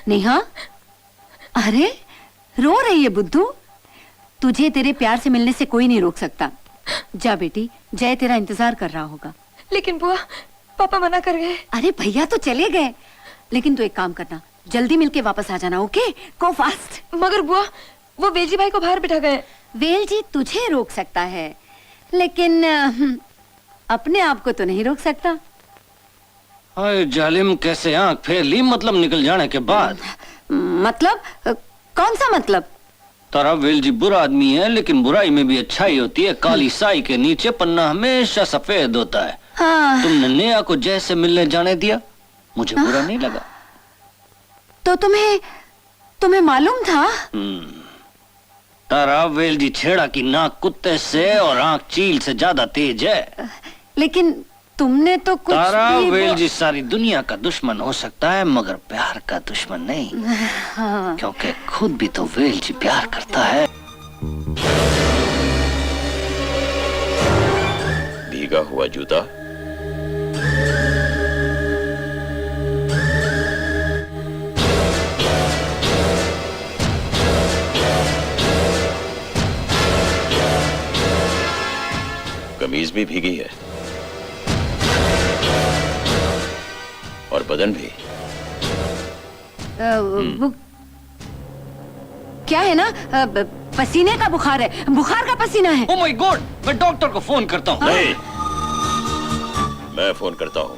नेहा, अरे रो रही है बुद्धू? तुझे तेरे प्यार से मिलने से कोई नहीं रोक सकता। जा बेटी, जय तेरा इंतजार कर रहा होगा। लेकिन बुआ, पापा मना कर गए। अरे भैया तो चले गए, लेकिन तू एक काम करना, जल्दी मिलके वापस आ जाना। ओके, गो फास्ट। मगर बुआ, वो वेलजी भाई को बाहर बिठा गए। वेलजी तुझे रोक सकता है, लेकिन अपने आप को तो नहीं रोक सकता। हाय जालिम, कैसे आंख फेर ली मतलब निकल जाने के बाद। मतलब? कौन सा मतलब? तारा वेलजी बुरा आदमी है, लेकिन बुराई में भी अच्छाई होती है। काली साई के नीचे पन्ना हमेशा सफेद होता है। हाँ। तुमने नेहा को जैसे मिलने जाने दिया, मुझे बुरा नहीं लगा। तो तुम्हें मालूम था? तारा वेलजी छेड़ा की नाक कुत्ते से और आंख चील से ज्यादा तेज है। लेकिन तुमने तो कुछ तारा भी वेलजी सारी दुनिया का दुश्मन हो सकता है, मगर प्यार का दुश्मन नहीं। हाँ। क्योंकि खुद भी तो वेलजी प्यार करता है। भीगा हुआ जूता, कमीज भी भीगी है और बदन भी। वो क्या है ना, पसीने का बुखार है, बुखार का पसीना है। ओह माय गॉड, मैं डॉक्टर को फोन करता हूँ। नहीं, मैं फोन करता हूँ।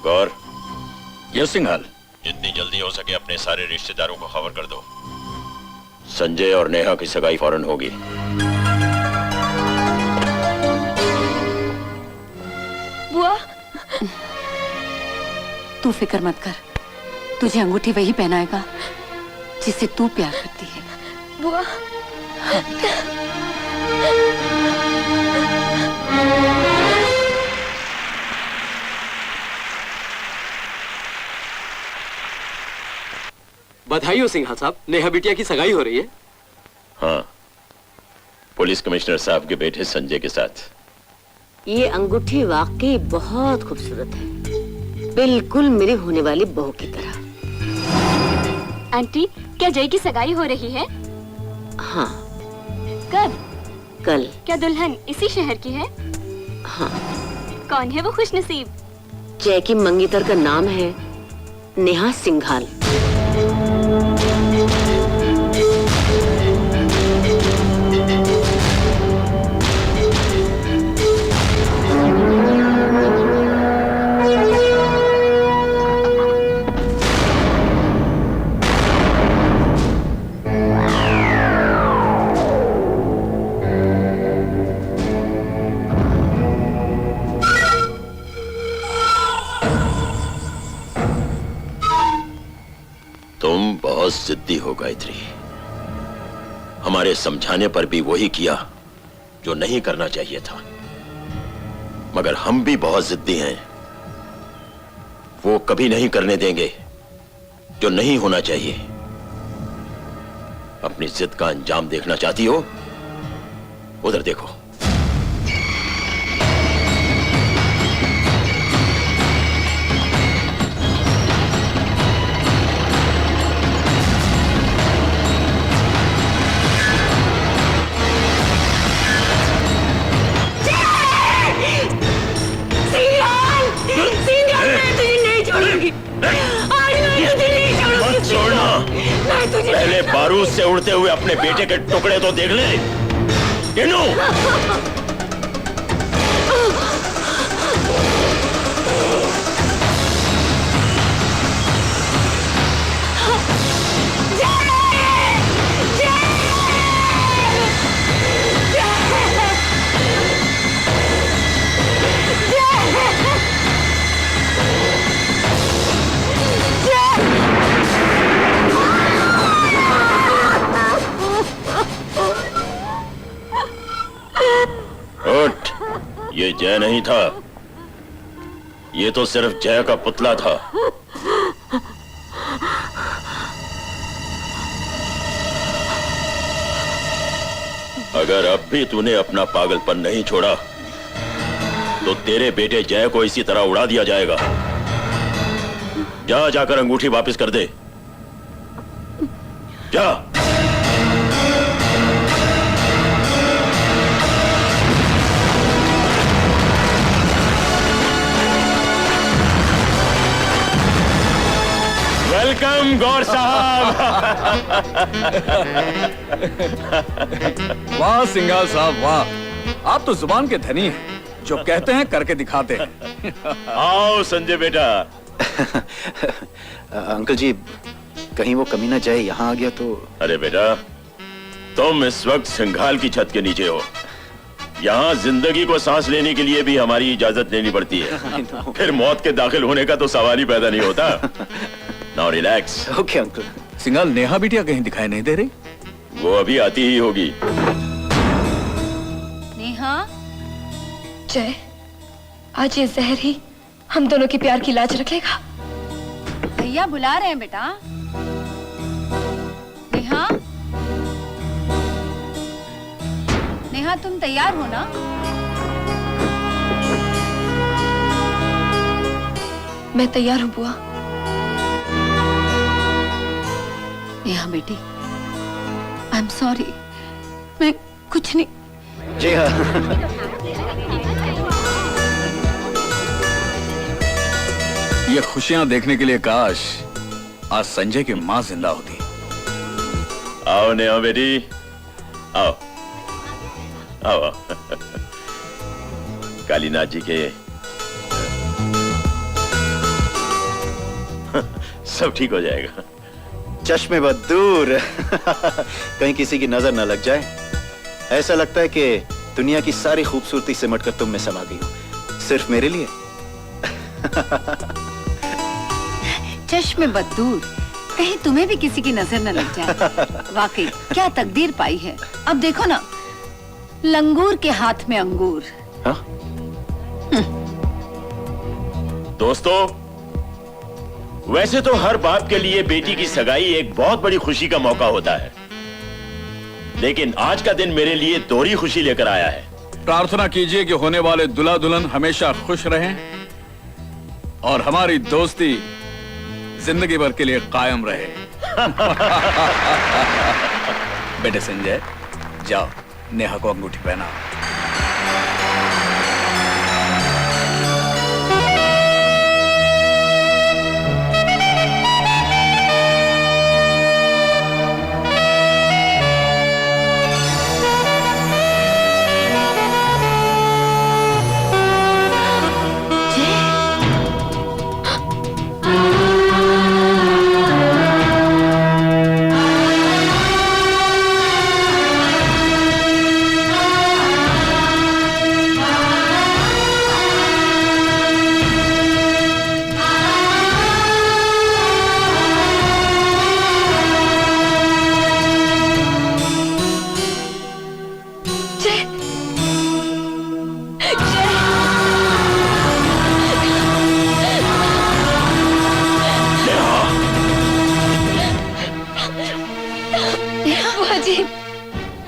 गौर, यस सिंघाल। जितनी जल्दी हो सके अपने सारे रिश्तेदारों को खबर कर दो। संजय और नेहा की सगाई फौरन होगी। बुआ, तू फिक्र मत कर, तुझे अंगूठी वही पहनाएगा जिससे तू प्यार करती है। बुआ। बधाई हो सिंघाल साहब, नेहा बिटिया की सगाई हो रही है। हाँ, पुलिस कमिश्नर साहब के बेटे संजय के साथ। ये अंगूठी वाकई बहुत खूबसूरत है, बिल्कुल मेरी होने वाली बहू की तरह। आंटी, क्या जय की सगाई हो रही है? हाँ। कब? कल। क्या दुल्हन इसी शहर की है? हाँ। कौन है वो खुशनसीब? जय की मंगेतर का नाम है नेहा सिंघाल। तुम बहुत जिद्दी हो गायत्री। हमारे समझाने पर भी वही किया जो नहीं करना चाहिए था। मगर हम भी बहुत जिद्दी हैं। वो कभी नहीं करने देंगे जो नहीं होना चाहिए। अपनी जिद का अंजाम देखना चाहती हो? उधर देखो। पहले बारूद से उड़ते हुए अपने बेटे के टुकड़े तो देख ले। टिनू, उठ। ये जय नहीं था, ये तो सिर्फ जय का पुतला था। अगर अब भी तूने अपना पागलपन नहीं छोड़ा तो तेरे बेटे जय को इसी तरह उड़ा दिया जाएगा। जा, जाकर अंगूठी वापस कर दे। जा। वेलकम गौर साहब। वाह सिंघाल साहब वाह, आप तो जुबान के धनी हैं, जो कहते हैं करके दिखाते हैं। आओ संजय बेटा। अंकल जी, कहीं वो कमीना जय यहाँ आ गया तो? अरे बेटा, तुम इस वक्त सिंघाल की छत के नीचे हो। यहाँ जिंदगी को सांस लेने के लिए भी हमारी इजाजत लेनी पड़ती है, फिर मौत के दाखिल होने का तो सवाल ही पैदा नहीं होता। Now relax. Okay uncle. Singhal, Neha बिटिया कहीं दिखाई नहीं दे रही? वो अभी आती ही होगी। नेहा, जय, आज ये जहर ही हम दोनों के प्यार की लाज रखेगा। भैया बुला रहे हैं बेटा। नेहा, नेहा तुम तैयार हो ना? मैं तैयार हूँ बुआ। नेहा बेटी, आई एम सॉरी, मैं कुछ नहीं। जी हाँ। ये खुशियां देखने के लिए काश आज संजय की माँ जिंदा होती। आओ नेहा बेटी, आओ आओ। कालीनाथ जी के सब ठीक हो जाएगा। चश्मे बद दूर। कहीं किसी की नजर न लग जाए। ऐसा लगता है कि दुनिया की सारी खूबसूरती सिमटकर तुम में समा गई हो, सिर्फ मेरे लिए। चश्मे बदूर, कहीं तुम्हें भी किसी की नजर न लग जाए। वाकई क्या तकदीर पाई है। अब देखो ना, लंगूर के हाथ में अंगूर। हाँ? दोस्तों, वैसे तो हर बाप के लिए बेटी की सगाई एक बहुत बड़ी खुशी का मौका होता है, लेकिन आज का दिन मेरे लिए दोहरी खुशी लेकर आया है। प्रार्थना कीजिए कि होने वाले दुल्हा दुल्हन हमेशा खुश रहें और हमारी दोस्ती जिंदगी भर के लिए कायम रहे। बेटे संजय, जाओ नेहा को अंगूठी पहना।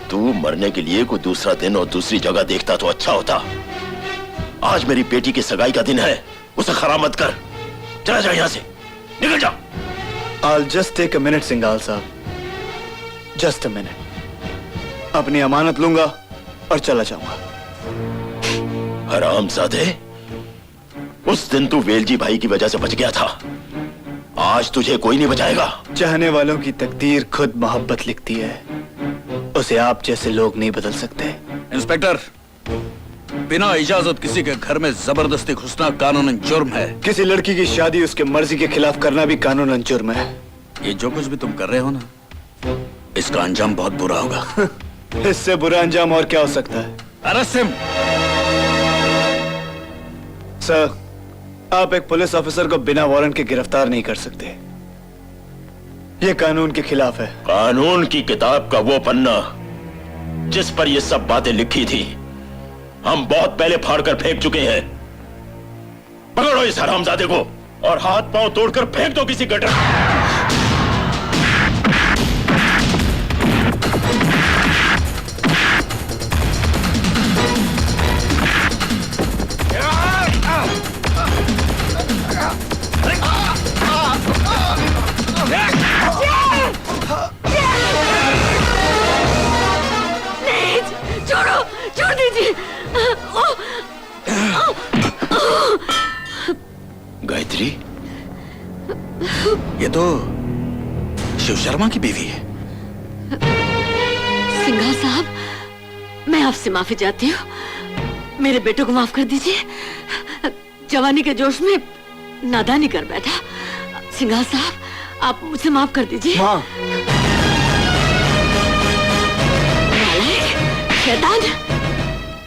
तू मरने के लिए कोई दूसरा दिन और दूसरी जगह देखता तो अच्छा होता। आज मेरी बेटी की सगाई का दिन है, उसे खराब मत कर। चला जा यहाँ से, निकल जा। I'll just take a minute, Singhal साहब। Just a minute। अपनी अमानत लूंगा और चला जाऊंगा। हरामजादे, उस दिन तू वेलजी भाई की वजह से बच गया था, आज तुझे कोई नहीं बचाएगा। चाहने वालों की तकदीर खुद मोहब्बत लिखती है, उसे आप जैसे लोग नहीं बदल सकते। इंस्पेक्टर, बिना इजाजत किसी के घर में जबरदस्ती घुसना कानूनन जुर्म है। किसी लड़की की शादी उसके मर्जी के खिलाफ करना भी कानूनन जुर्म है। ये जो कुछ भी तुम कर रहे हो ना, इसका अंजाम बहुत बुरा होगा। इससे बुरा अंजाम और क्या हो सकता है? Arrest him. सर, आप एक पुलिस ऑफिसर को बिना वारंट के गिरफ्तार नहीं कर सकते, ये कानून के खिलाफ है। कानून की किताब का वो पन्ना जिस पर ये सब बातें लिखी थी, हम बहुत पहले फाड़कर फेंक चुके हैं। पकड़ो इस हरामजादे को और हाथ पांव तोड़कर फेंक दो किसी गटर। ये तो शिव शर्मा की बीवी है। सिंघाल साहब, मैं आपसे माफी चाहती हूँ। मेरे बेटे को माफ कर दीजिए। जवानी के जोश में नादानी कर बैठा। सिंघाल साहब, आप मुझे माफ कर दीजिए। माँ, शैतान,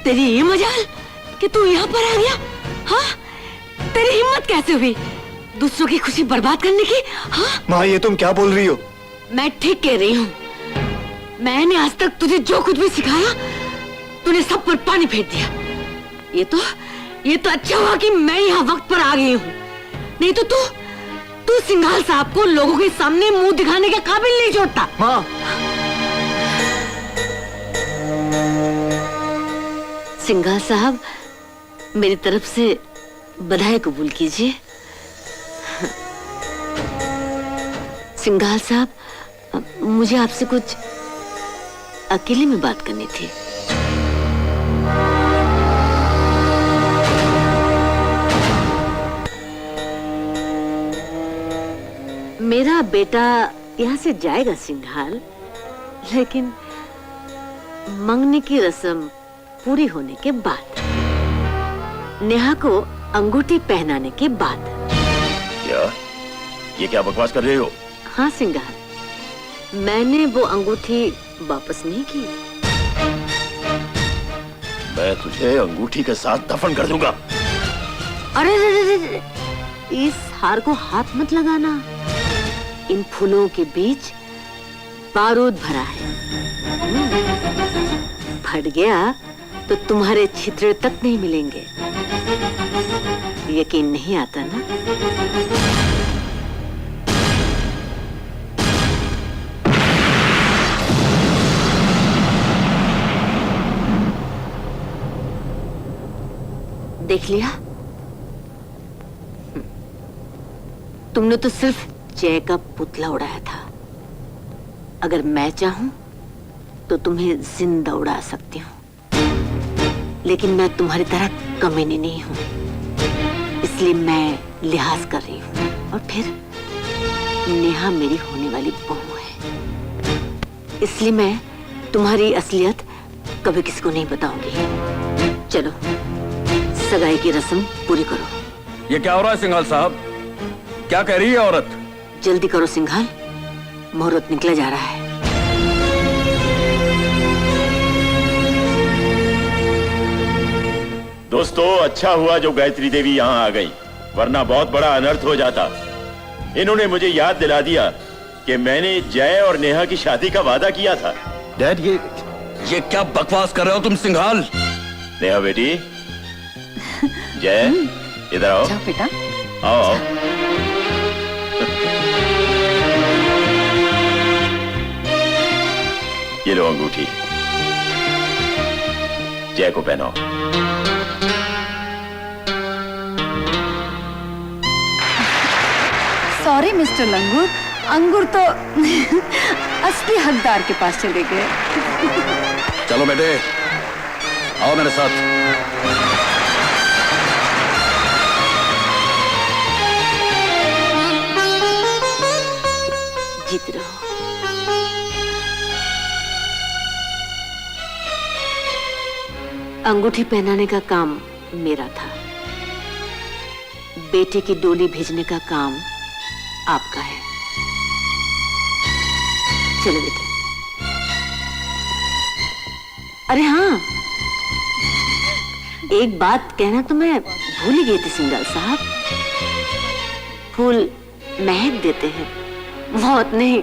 तेरी ये मजाल कि तू यहाँ पर आ गया। हाँ, तेरी हिम्मत कैसे हुई दूसरों की खुशी बर्बाद करने की? हाँ माँ, ये तुम क्या बोल रही हो? मैं ठीक कह रही हूँ। मैंने आज तक तुझे जो कुछ भी सिखाया, तूने सब पर पानी फेर दिया। ये तो अच्छा हुआ कि मैं यहाँ वक्त पर आ गई हूँ। नहीं तो तू सिंघाल साहब को लोगों के सामने मुंह दिखाने के काबिल नहीं छोड़ता। माँ, सिंघाल साहब, मेरी तरफ से बधाई कबूल कीजिए। सिंघाल साहब, मुझे आपसे कुछ अकेले में बात करनी थी। मेरा बेटा यहाँ से जाएगा सिंघाल, लेकिन मंगनी की रस्म पूरी होने के बाद, नेहा को अंगूठी पहनाने के बाद। क्या ये क्या बकवास कर रहे हो? हाँ सिंघाल, मैंने वो अंगूठी वापस नहीं की। मैं तुझे अंगूठी के साथ दफन कर दूंगा। अरे इस हार को हाथ मत लगाना। इन फूलों के बीच बारूद भरा है। फट गया तो तुम्हारे छितरे तक नहीं मिलेंगे। यकीन नहीं आता ना? देख लिया? तुमने तो सिर्फ जय का पुतला उड़ाया था। अगर मैं चाहूं तो तुम्हें जिंदा उड़ा सकती हूँ, लेकिन मैं तुम्हारी तरह कमीनी नहीं हूँ। इसलिए मैं लिहाज कर रही हूँ। और फिर नेहा मेरी होने वाली बहू है, इसलिए मैं तुम्हारी असलियत कभी किसी को नहीं बताऊंगी। चलो, सगाई की रस्म पूरी करो। ये क्या हो रहा है सिंघाल साहब? क्या कह रही है औरत? जल्दी करो सिंघाल, मुहूर्त निकला जा रहा है। दोस्तों, अच्छा हुआ जो गायत्री देवी यहाँ आ गई, वरना बहुत बड़ा अनर्थ हो जाता। इन्होंने मुझे याद दिला दिया कि मैंने जय और नेहा की शादी का वादा किया था। डैड, ये क्या बकवास कर रहे हो तुम सिंघाल? नेहा बेटी, जय इधर आओ। जाओ बेटा। आओ। ये लो अंगूठी, जय को पहनाओ। सॉरी मिस्टर लंगूर, अंगूर तो असली हकदार के पास चले गए। चलो बेटे, आओ मेरे साथ। जीत रहो। अंगूठी पहनाने का काम मेरा था, बेटे की डोली भेजने का काम आपका है। चलो बेटे। अरे हाँ, एक बात कहना तो मैं भूल ही गई थी सिंघाल साहब। फूल महक देते हैं, मौत नहीं।